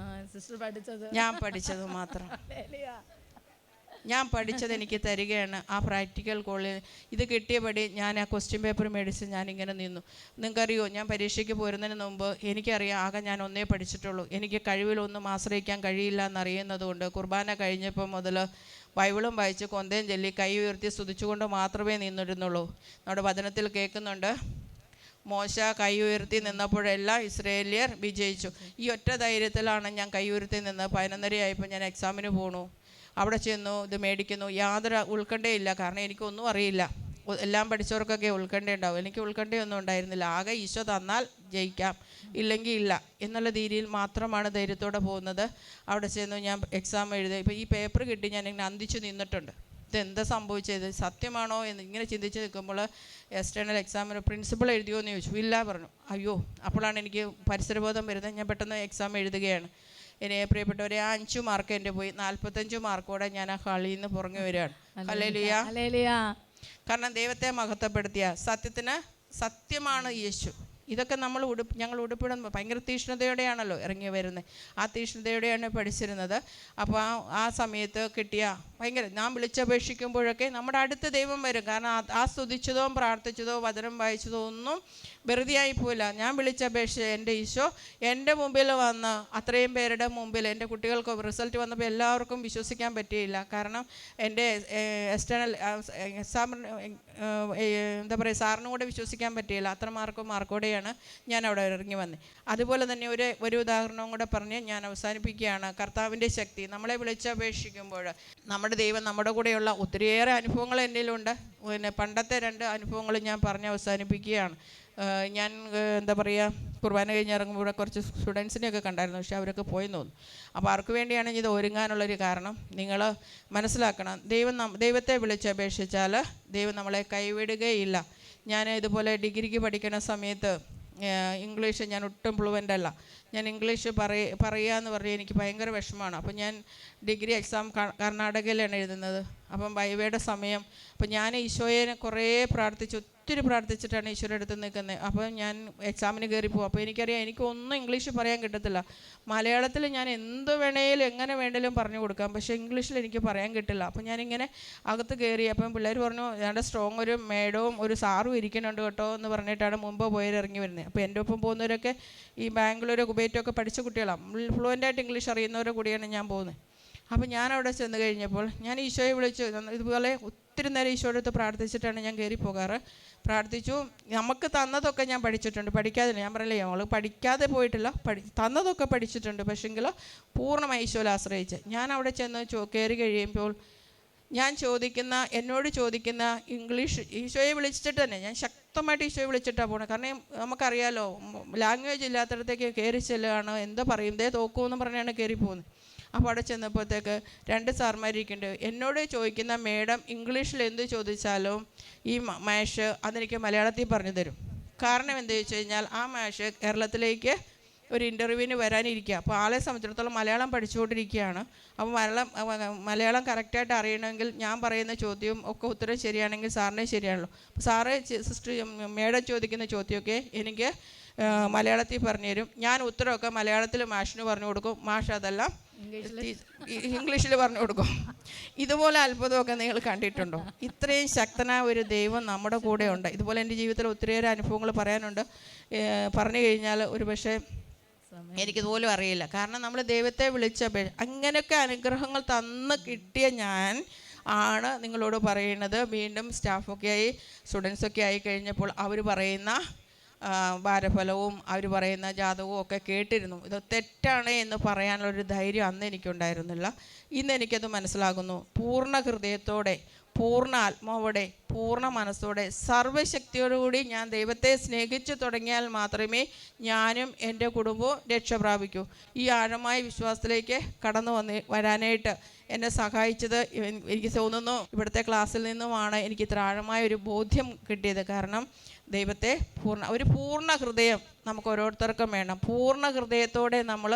സിസ്റ്റർ പഠിച്ചത് ഞാൻ പഠിച്ചത് മാത്രം. ഞാൻ പഠിച്ചത് എനിക്ക് തരികയാണ് ആ പ്രാക്ടിക്കൽ കോളിൽ. ഇത് കിട്ടിയപടി ഞാൻ ആ ക്വസ്റ്റ്യൻ പേപ്പർ മേടിച്ച് ഞാനിങ്ങനെ നിന്നു. നിങ്ങൾക്കറിയോ, ഞാൻ പരീക്ഷയ്ക്ക് പോരുന്നതിന് മുമ്പ് എനിക്കറിയാം ആകെ ഞാൻ ഒന്നേ പഠിച്ചിട്ടുള്ളൂ. എനിക്ക് കഴിവിലൊന്നും ആശ്രയിക്കാൻ കഴിയില്ല എന്നറിയുന്നത് കൊണ്ട് കുർബാന കഴിഞ്ഞപ്പോൾ മുതൽ ബൈബിളും വായിച്ച് കൊന്തയും ചൊല്ലി കൈ ഉയർത്തി സ്തുതിച്ചുകൊണ്ട് മാത്രമേ നിന്നിരുന്നുള്ളൂ. നമ്മുടെ വചനത്തിൽ കേൾക്കുന്നുണ്ട്, മോശ കൈ ഉയർത്തി നിന്നപ്പോഴെല്ലാം ഇസ്രായേലിയർ വിജയിച്ചു. ഈ ഒറ്റ ധൈര്യത്തിലാണ് ഞാൻ കൈ ഉയർത്തി നിന്ന് 11:30 ഞാൻ എക്സാമിന് പോണു. അവിടെ ചെന്നു, ഇത് മേടിക്കുന്നു. യാതൊരു ഉത്കണ്ഠയില്ല, കാരണം എനിക്കൊന്നും അറിയില്ല. എല്ലാം പഠിച്ചവർക്കൊക്കെ ഉത്കണ്ഠയുണ്ടാവും. എനിക്ക് ഉത്കണ്ഠയൊന്നും ഉണ്ടായിരുന്നില്ല. ആകെ ഈശോ തന്നാൽ ജയിക്കാം, ഇല്ലെങ്കിൽ ഇല്ല എന്നുള്ള രീതിയിൽ മാത്രമാണ് ധൈര്യത്തോടെ പോകുന്നത്. അവിടെ ചെന്നു ഞാൻ എക്സാം എഴുതി. ഇപ്പോൾ ഈ പേപ്പർ കിട്ടി ഞാൻ ഇങ്ങനെ അന്തിച്ച് നിന്നിട്ടുണ്ട്. ഇതെന്താ സംഭവിച്ചത്, സത്യമാണോ എന്ന് ഇങ്ങനെ ചിന്തിച്ച് നിൽക്കുമ്പോൾ എക്സ്റ്റേണൽ എക്സാമിന് പ്രിൻസിപ്പൾ എഴുതിയോ എന്ന് ചോദിച്ചു. ഇല്ല പറഞ്ഞു. അയ്യോ, അപ്പോഴാണ് എനിക്ക് പരിസരബോധം വരുന്നത്. ഞാൻ പെട്ടെന്ന് എക്സാം എഴുതുകയാണ്. പ്രിയപ്പെട്ടവരെ, ആ 5 മാർക്ക് എൻ്റെ പോയി. 45 മാർക്കോടെ ഞാൻ ആ കളിയിൽ നിന്ന് പുറങ്ങി വരികയാണ്. ഹല്ലേലൂയ. കാരണം ദൈവത്തെ മഹത്വപ്പെടുത്തിയ സത്യത്തിന് സത്യമാണ് യേശു. ഇതൊക്കെ ഞങ്ങൾ ഉടുപ്പിടുമ്പോൾ ഭയങ്കര തീഷ്ണതയോടെയാണല്ലോ ഇറങ്ങി വരുന്നത്. ആ തീഷ്ണതയോടെയാണ് പഠിച്ചിരുന്നത്. അപ്പോൾ ആ സമയത്ത് കിട്ടിയ ഭയങ്കര ഞാൻ വിളിച്ചപേക്ഷിക്കുമ്പോഴൊക്കെ നമ്മുടെ അടുത്ത് ദൈവം വരും. കാരണം ആ സ്തുതിച്ചതോ പ്രാർത്ഥിച്ചതോ വചനം വായിച്ചതോ ഒന്നും വെറുതെ ആയിപ്പോയില്ല. ഞാൻ വിളിച്ചപേക്ഷിച്ച എൻ്റെ ഈശോ എൻ്റെ മുമ്പിൽ വന്ന് അത്രയും പേരുടെ മുമ്പിൽ എൻ്റെ കുട്ടികൾക്ക് റിസൾട്ട് വന്നപ്പോൾ എല്ലാവർക്കും വിശ്വസിക്കാൻ പറ്റിയില്ല. കാരണം എൻ്റെ എക്സ്റ്റേണൽ എക്സാം എന്താ പറയുക, സാറിനും കൂടെ വിശ്വസിക്കാൻ പറ്റിയില്ല. അത്ര മാർക്കോടെയാണ് ഞാൻ അവിടെ ഇറങ്ങി വന്നത്. അതുപോലെ തന്നെ ഒരു ഉദാഹരണവും കൂടെ പറഞ്ഞ് ഞാൻ അവസാനിപ്പിക്കുകയാണ്. കർത്താവിൻ്റെ ശക്തി നമ്മളെ വിളിച്ചപേക്ഷിക്കുമ്പോൾ നമ്മുടെ ദൈവം നമ്മുടെ കൂടെയുള്ള ഒത്തിരിയേറെ അനുഭവങ്ങൾ എന്നിലുണ്ട്. പിന്നെ പണ്ടത്തെ 2 അനുഭവങ്ങൾ ഞാൻ പറഞ്ഞ് അവസാനിപ്പിക്കുകയാണ്. ഞാൻ എന്താ പറയുക, കുർബാന കഴിഞ്ഞ് ഇറങ്ങുമ്പോൾ കുറച്ച് സ്റ്റുഡൻസിനെയൊക്കെ കണ്ടായിരുന്നു. പക്ഷേ അവരൊക്കെ പോയി തോന്നുന്നു. അപ്പോൾ ആർക്ക് വേണ്ടിയാണ് ഇത് ഒരുങ്ങാനുള്ളൊരു കാരണം നിങ്ങൾ മനസ്സിലാക്കണം. ദൈവത്തെ വിളിച്ചപേക്ഷിച്ചാൽ ദൈവം നമ്മളെ കൈവിടുകയില്ല. ഞാൻ ഇതുപോലെ ഡിഗ്രിക്ക് പഠിക്കുന്ന സമയത്ത് ഇംഗ്ലീഷ് ഞാൻ ഒട്ടും ഫ്ലുവൻ്റ് അല്ല. ഞാൻ ഇംഗ്ലീഷ് പറയുക എന്ന് പറഞ്ഞാൽ എനിക്ക് ഭയങ്കര വിഷമമാണ്. അപ്പം ഞാൻ ഡിഗ്രി എക്സാം കർണാടകയിലാണ് എഴുതുന്നത്. അപ്പം വൈവയുടെ സമയം. അപ്പം ഞാൻ ഈശോയെ കുറേ ഒത്തിരി പ്രാർത്ഥിച്ചിട്ടാണ് ഈശോയുടെ അടുത്ത് നിൽക്കുന്നത്. അപ്പോൾ ഞാൻ എക്സാമിന് കയറി പോകും. അപ്പോൾ എനിക്കറിയാം എനിക്കൊന്നും ഇംഗ്ലീഷ് പറയാൻ കിട്ടത്തില്ല. മലയാളത്തിൽ ഞാൻ എന്ത് വേണേലും എങ്ങനെ വേണേലും പറഞ്ഞു കൊടുക്കാം, പക്ഷേ ഇംഗ്ലീഷിൽ എനിക്ക് പറയാൻ കിട്ടില്ല. അപ്പം ഞാനിങ്ങനെ അകത്ത് കയറി. അപ്പം പിള്ളേർ പറഞ്ഞു ഞങ്ങളുടെ സ്ട്രോങ് ഒരു മേഡവും ഒരു സാറും ഇരിക്കുന്നുണ്ട് കേട്ടോ എന്ന് പറഞ്ഞിട്ടാണ് മുമ്പ് പോയിറങ്ങി വരുന്നത്. അപ്പോൾ എൻ്റെ ഒപ്പം പോകുന്നവരൊക്കെ ഈ ബാംഗ്ലൂർ കുബൈറ്റൊക്കെ പഠിച്ച കുട്ടികളാണ്. ഫ്ലുവൻ്റായിട്ട് ഇംഗ്ലീഷ് അറിയുന്നവരുടെ കൂടിയാണ് ഞാൻ പോകുന്നത്. അപ്പോൾ ഞാൻ അവിടെ ചെന്ന് കഴിഞ്ഞപ്പോൾ ഞാൻ ഈശോയെ വിളിച്ചു. ഇതുപോലെ ഒത്തിരി നേരം ഈശോയുടെ അടുത്ത് പ്രാർത്ഥിച്ചിട്ടാണ് ഞാൻ കയറി പോകാറ്. പ്രാർത്ഥിച്ചു. നമുക്ക് തന്നതൊക്കെ ഞാൻ പഠിച്ചിട്ടുണ്ട്, പഠിക്കാതില്ല. ഞാൻ പറയില്ലേ, നമ്മൾ പഠിക്കാതെ പോയിട്ടില്ല, തന്നതൊക്കെ പഠിച്ചിട്ടുണ്ട്. പക്ഷേങ്കിൽ പൂർണ്ണമായി ഈശോയിൽ ആശ്രയിച്ച് ഞാൻ അവിടെ ചെന്ന് കയറി കഴിയുമ്പോൾ എന്നോട് ചോദിക്കുന്ന ഇംഗ്ലീഷ് ഈശോയെ വിളിച്ചിട്ട് തന്നെ ഞാൻ ശക്തമായിട്ട് ഈശോയെ വിളിച്ചിട്ടാണ് പോകണത്. കാരണം നമുക്കറിയാലോ, ലാംഗ്വേജ് ഇല്ലാത്തടത്തേക്ക് കയറി ചെല്ലുകയാണ്. എന്താ പറയും, ഇതേ തോക്കുമെന്ന് പറഞ്ഞാണ് കയറി പോകുന്നത്. അപ്പോൾ അവിടെ ചെന്നപ്പോഴത്തേക്ക് 2 സാർമാരിക്കുന്നുണ്ട്. എന്നോട് ചോദിക്കുന്ന മേഡം ഇംഗ്ലീഷിൽ എന്ത് ചോദിച്ചാലും ഈ മാഷ് അതെനിക്ക് മലയാളത്തിൽ പറഞ്ഞു തരും. കാരണം എന്താ ചോദിച്ചു കഴിഞ്ഞാൽ ആ മാഷ് കേരളത്തിലേക്ക് ഒരു ഇൻ്റർവ്യൂവിന് വരാനിരിക്കുക. അപ്പോൾ ആളെ സംബന്ധിച്ചിടത്തോളം മലയാളം പഠിച്ചുകൊണ്ടിരിക്കുകയാണ്. അപ്പോൾ മലയാളം കറക്റ്റായിട്ട് അറിയണമെങ്കിൽ ഞാൻ പറയുന്ന ചോദ്യവും ഒക്കെ ഉത്തരം ശരിയാണെങ്കിൽ സാറിനെ ശരിയാണല്ലോ. അപ്പോൾ സാറ് മേഡം ചോദിക്കുന്ന ചോദ്യമൊക്കെ എനിക്ക് മലയാളത്തിൽ പറഞ്ഞു തരും. ഞാൻ ഉത്തരമൊക്കെ മലയാളത്തിൽ മാഷിന് പറഞ്ഞു കൊടുക്കും. മാഷ് അതെല്ലാം ഇംഗ്ലീഷിൽ പറഞ്ഞു കൊടുക്കും. ഇതുപോലെ അത്ഭുതമൊക്കെ നിങ്ങൾ കണ്ടിട്ടുണ്ടോ? ഇത്രയും ശക്തനായ ഒരു ദൈവം നമ്മുടെ കൂടെ ഉണ്ട്. ഇതുപോലെ എൻ്റെ ജീവിതത്തിൽ ഒത്തിരിയേറെ അനുഭവങ്ങൾ പറയാനുണ്ട്. പറഞ്ഞു കഴിഞ്ഞാൽ ഒരു പക്ഷേ എനിക്കിതുപോലും അറിയില്ല. കാരണം നമ്മൾ ദൈവത്തെ അങ്ങനെയൊക്കെ അനുഗ്രഹങ്ങൾ തന്ന് കിട്ടിയ ഞാൻ ആണ് നിങ്ങളോട് പറയുന്നത്. വീണ്ടും സ്റ്റാഫൊക്കെ ആയി സ്റ്റുഡൻസൊക്കെ ആയി കഴിഞ്ഞപ്പോൾ അവർ പറയുന്ന ഭാരഫലവും അവർ പറയുന്ന ജാതകവും ഒക്കെ കേട്ടിരുന്നു. ഇത് തെറ്റാണ് എന്ന് പറയാനുള്ളൊരു ധൈര്യം അന്ന് എനിക്കുണ്ടായിരുന്നില്ല. ഇന്ന് എനിക്കത് മനസ്സിലാകുന്നു. പൂർണ്ണ ഹൃദയത്തോടെ, പൂർണ്ണ ആത്മാവോടെ, പൂർണ്ണ മനസ്സോടെ സർവ്വശക്തിയോടുകൂടി ഞാൻ ദൈവത്തെ സ്നേഹിച്ചു തുടങ്ങിയാൽ മാത്രമേ ഞാനും എൻ്റെ കുടുംബവും രക്ഷ പ്രാപിക്കൂ. ഈ ആഴമായ വിശ്വാസത്തിലേക്ക് കടന്നു വരാനായിട്ട് എന്നെ സഹായിച്ചത് എനിക്ക് തോന്നുന്നു ഇവിടുത്തെ ക്ലാസ്സിൽ നിന്നുമാണ് എനിക്ക് ഇത്ര ആഴമായ ഒരു ബോധ്യം കിട്ടിയത്. കാരണം ദൈവത്തെ ഒരു പൂർണ്ണ ഹൃദയം നമുക്ക് ഓരോരുത്തർക്കും വേണം. പൂർണ്ണ ഹൃദയത്തോടെ നമ്മൾ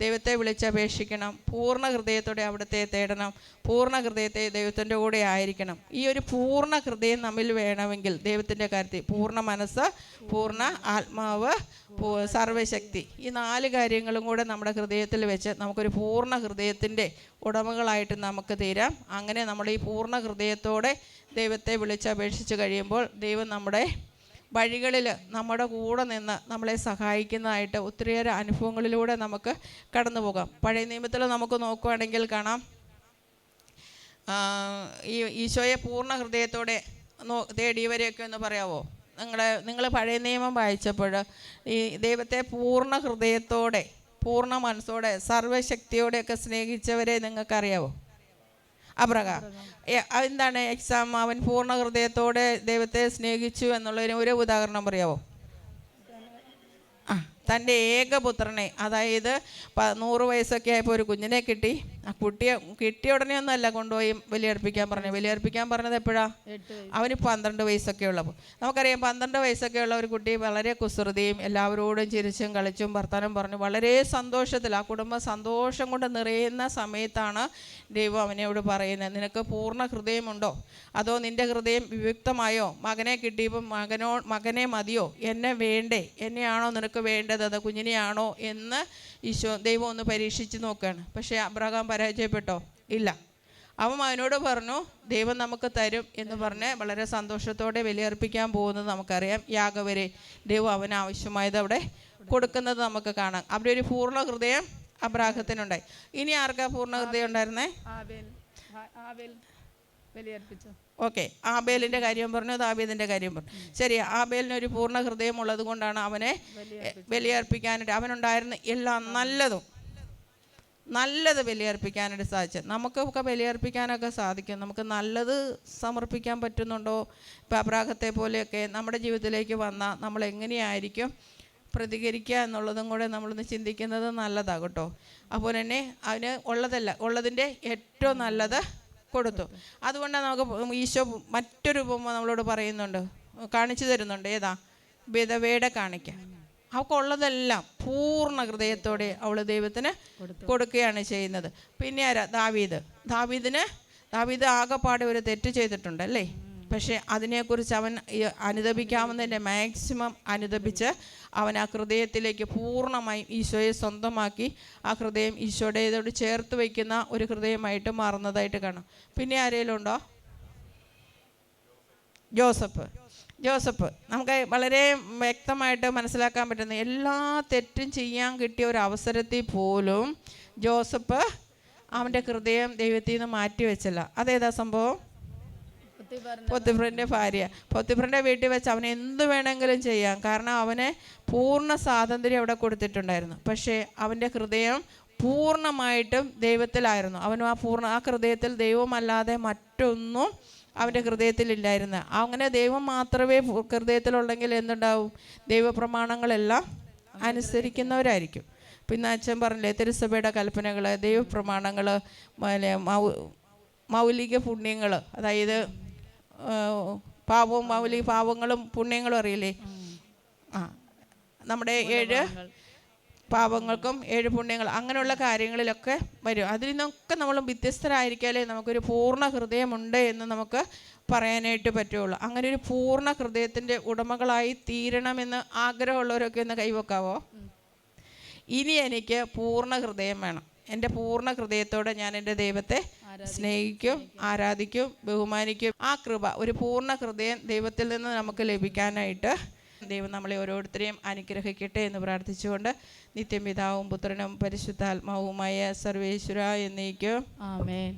ദൈവത്തെ വിളിച്ചപേക്ഷിക്കണം. പൂർണ്ണ ഹൃദയത്തോടെ അവിടുത്തെ തേടണം. പൂർണ്ണ ഹൃദയത്തെ ദൈവത്തിൻ്റെ കൂടെ ആയിരിക്കണം. ഈ ഒരു പൂർണ്ണ ഹൃദയം നമ്മിൽ വേണമെങ്കിൽ ദൈവത്തിൻ്റെ കാര്യത്തിൽ പൂർണ്ണ മനസ്സ്, പൂർണ്ണ ആത്മാവ്, സർവ്വശക്തി, ഈ 4 കാര്യങ്ങളും കൂടെ നമ്മുടെ ഹൃദയത്തിൽ വെച്ച് നമുക്കൊരു പൂർണ്ണ ഹൃദയത്തിൻ്റെ ഉടമകളായിട്ട് നമുക്ക് തീരാം. അങ്ങനെ നമ്മൾ ഈ പൂർണ്ണ ഹൃദയത്തോടെ ദൈവത്തെ വിളിച്ചപേക്ഷിച്ച് കഴിയുമ്പോൾ ദൈവം നമ്മുടെ വഴികളിൽ നമ്മുടെ കൂടെ നിന്ന് നമ്മളെ സഹായിക്കുന്നതായിട്ട് ഒത്തിരിയേറെ അനുഭവങ്ങളിലൂടെ നമുക്ക് കടന്നു പോകാം. പഴയ നിയമത്തിൽ നമുക്ക് നോക്കുകയാണെങ്കിൽ കാണാം, ഈ ഈശോയെ പൂർണ്ണ ഹൃദയത്തോടെ തേടിയവരെയൊക്കെ ഒന്ന് പറയാമോ? നിങ്ങൾ പഴയ നിയമം വായിച്ചപ്പോൾ ഈ ദൈവത്തെ പൂർണ്ണ ഹൃദയത്തോടെ, പൂർണ്ണ മനസ്സോടെ, സർവ്വശക്തിയോടെയൊക്കെ സ്നേഹിച്ചവരെ നിങ്ങൾക്കറിയാവോ? അബ്രഹാം. എന്താണ് എക്സാം? അവൻ പൂർണ്ണ ഹൃദയത്തോടെ ദൈവത്തെ സ്നേഹിച്ചു എന്നുള്ളതിന് ഒരു ഉദാഹരണം പറയാമോ? തൻ്റെ ഏകപുത്രനെ, അതായത് 100 വയസ്സൊക്കെ ആയപ്പോൾ ഒരു കുഞ്ഞിനെ കിട്ടി. ആ കുട്ടിയെ കിട്ടിയ ഉടനെ ഒന്നുമല്ല കൊണ്ടുപോയി ബലിയർപ്പിക്കാൻ പറഞ്ഞത്. ബലിയർപ്പിക്കാൻ പറഞ്ഞത് എപ്പോഴാണ്? അവന് 12 വയസ്സൊക്കെ ഉള്ളപ്പോൾ. നമുക്കറിയാം 12 വയസ്സൊക്കെ ഉള്ള ഒരു കുട്ടി വളരെ കുസൃതിയും എല്ലാവരോടും ചിരിച്ചും കളിച്ചും വർത്തമാനം പറഞ്ഞു വളരെ സന്തോഷത്തിൽ, ആ കുടുംബം സന്തോഷം കൊണ്ട് നിറയുന്ന സമയത്താണ് ദൈവം അവനോട് പറയുന്നത്, നിനക്ക് പൂർണ്ണ ഹൃദയമുണ്ടോ, അതോ നിൻ്റെ ഹൃദയം വിയുക്തമായോ? മകനെ കിട്ടിയപ്പോൾ മകനെ മതിയോ, എന്നെ വേണ്ടേ, എന്നെയാണോ നിനക്ക് വേണ്ടത്, അത് കുഞ്ഞിനെയാണോ എന്ന് ദൈവം ഒന്ന് പരീക്ഷിച്ച് നോക്കുകയാണ്. പക്ഷേ അബ്രഹാം പരാജയപ്പെട്ടോ? ഇല്ല. അവൻ അവനോട് പറഞ്ഞു ദൈവം നമുക്ക് തരും എന്ന് പറഞ്ഞ് വളരെ സന്തോഷത്തോടെ ബലിയർപ്പിക്കാൻ പോകുന്നത് നമുക്കറിയാം. യാഗവരെ ദൈവം അവന് ആവശ്യമായത് അവിടെ കൊടുക്കുന്നത് നമുക്ക് കാണാം. അവിടെ ഒരു പൂർണ്ണ ഹൃദയം അബ്രാഹത്തിനുണ്ടായി. ഇനി ആർക്കാ പൂർണ്ണ ഹൃദയം ഉണ്ടായിരുന്നേ? ഓക്കെ, ആബേലിൻ്റെ കാര്യം പറഞ്ഞു, ദാവീദിൻ്റെ കാര്യം പറഞ്ഞു. ശരി, ആബേലിന് ഒരു പൂർണ്ണ ഹൃദയം ഉള്ളത് കൊണ്ടാണ് അവനെ ബലിയർപ്പിക്കാനായിട്ട് അവനുണ്ടായിരുന്ന എല്ലാം നല്ലത് ബലിയർപ്പിക്കാനായിട്ട് സാധിച്ചത്. നമുക്കൊക്കെ ബലിയർപ്പിക്കാനൊക്കെ സാധിക്കും. നമുക്ക് നല്ലത് സമർപ്പിക്കാൻ പറ്റുന്നുണ്ടോ? ഇപ്പോൾ അബ്രാഹത്തെ പോലെയൊക്കെ നമ്മുടെ ജീവിതത്തിലേക്ക് വന്നാൽ നമ്മൾ എങ്ങനെയായിരിക്കും പ്രതികരിക്കുക എന്നുള്ളതും കൂടെ നമ്മളൊന്ന് ചിന്തിക്കുന്നത് നല്ലതാണ് കേട്ടോ. അപ്പോൾ തന്നെ അവന് ഉള്ളതിൻ്റെ ഏറ്റവും നല്ലത് കൊടുത്തു. അതുകൊണ്ടാണ് നമുക്ക് ഈശോ മറ്റൊരു ഉപമ നമ്മളോട് പറയുന്നുണ്ട്, കാണിച്ചു തരുന്നുണ്ട്. ഏതാ? വിധവയുടെ കാണിക്ക. അവൾക്കുള്ളതെല്ലാം പൂർണ്ണ ഹൃദയത്തോടെ അവൾ ദൈവത്തിന് കൊടുക്കുകയാണ് ചെയ്യുന്നത്. പിന്നെ ആരാ? ദാവീദ് ആകെപ്പാടെ ഒരു തെറ്റ് ചെയ്തിട്ടുണ്ട് അല്ലേ? പക്ഷേ അതിനെക്കുറിച്ച് അവൻ അനുദപിക്കാവുന്നതിൻ്റെ മാക്സിമം അനുദപിച്ച് അവൻ ആ ഹൃദയത്തിലേക്ക് പൂർണ്ണമായും ഈശോയെ സ്വന്തമാക്കി ആ ഹൃദയം ഈശോയുടേതോട് ചേർത്ത് വയ്ക്കുന്ന ഒരു ഹൃദയമായിട്ട് മാറുന്നതായിട്ട് കാണാം. പിന്നെ ആരെങ്കിലും ഉണ്ടോ? ജോസഫ് നമുക്ക് വളരെ വ്യക്തമായിട്ട് മനസ്സിലാക്കാൻ പറ്റുന്ന, എല്ലാ തെറ്റും ചെയ്യാൻ കിട്ടിയ ഒരു അവസരത്തിൽ പോലും ജോസഫ് അവൻ്റെ ഹൃദയം ദൈവത്തിൽ നിന്ന് മാറ്റി വെച്ചില്ല. അതേതാ സംഭവം? പൊത്തിഫറിൻ്റെ ഭാര്യ. പൊത്തിഫറിൻ്റെ വീട്ടിൽ വെച്ച് അവന് എന്ത് വേണമെങ്കിലും ചെയ്യാം, കാരണം അവന് പൂർണ്ണ സ്വാതന്ത്ര്യം അവിടെ കൊടുത്തിട്ടുണ്ടായിരുന്നു. പക്ഷേ അവൻ്റെ ഹൃദയം പൂർണ്ണമായിട്ടും ദൈവത്തിലായിരുന്നു. അവനും ആ ഹൃദയത്തിൽ ദൈവമല്ലാതെ മറ്റൊന്നും അവൻ്റെ ഹൃദയത്തിലില്ലായിരുന്നു. അങ്ങനെ ദൈവം മാത്രമേ ഹൃദയത്തിലുണ്ടെങ്കിൽ എന്തുണ്ടാവും? ദൈവപ്രമാണങ്ങളെല്ലാം അനുസരിക്കുന്നവരായിരിക്കും. പിന്നെ അച്ഛൻ പറഞ്ഞില്ലേ, തിരുസഭയുടെ കൽപ്പനകൾ, ദൈവപ്രമാണങ്ങൾ, മൗലിക പുണ്യങ്ങൾ, അതായത് മൗലിക പാവങ്ങളും പുണ്യങ്ങളും അറിയില്ലേ? നമ്മുടെ 7 പാപങ്ങൾക്കും 7 പുണ്യങ്ങൾ, അങ്ങനെയുള്ള കാര്യങ്ങളിലൊക്കെ വരും. അതിൽ നിന്നൊക്കെ നമ്മൾ വ്യത്യസ്തരായിരിക്കാലേ നമുക്കൊരു പൂർണ്ണ ഹൃദയമുണ്ട് എന്ന് നമുക്ക് പറയാനായിട്ട് പറ്റുള്ളൂ. അങ്ങനെ ഒരു പൂർണ്ണ ഹൃദയത്തിൻ്റെ ഉടമകളായി തീരണമെന്ന് ആഗ്രഹമുള്ളവരൊക്കെ ഒന്ന് കൈവെക്കാവോ? ഇനി എനിക്ക് പൂർണ്ണ ഹൃദയം വേണം. എൻ്റെ പൂർണ്ണ ഹൃദയത്തോടെ ഞാൻ എൻ്റെ ദൈവത്തെ സ്നേഹിക്കും, ആരാധിക്കും, ബഹുമാനിക്കും. ആ കൃപ, ഒരു പൂർണ്ണ ഹൃദയം ദൈവത്തിൽ നിന്ന് നമുക്ക് ലഭിക്കാനായിട്ട് ദൈവം നമ്മളെ ഓരോരുത്തരെയും അനുഗ്രഹിക്കട്ടെ എന്ന് പ്രാർത്ഥിച്ചുകൊണ്ട് നിത്യം പിതാവും പുത്രനും പരിശുദ്ധാത്മാവുമായ സർവേശ്വര എന്നേക്കും ആമേൻ.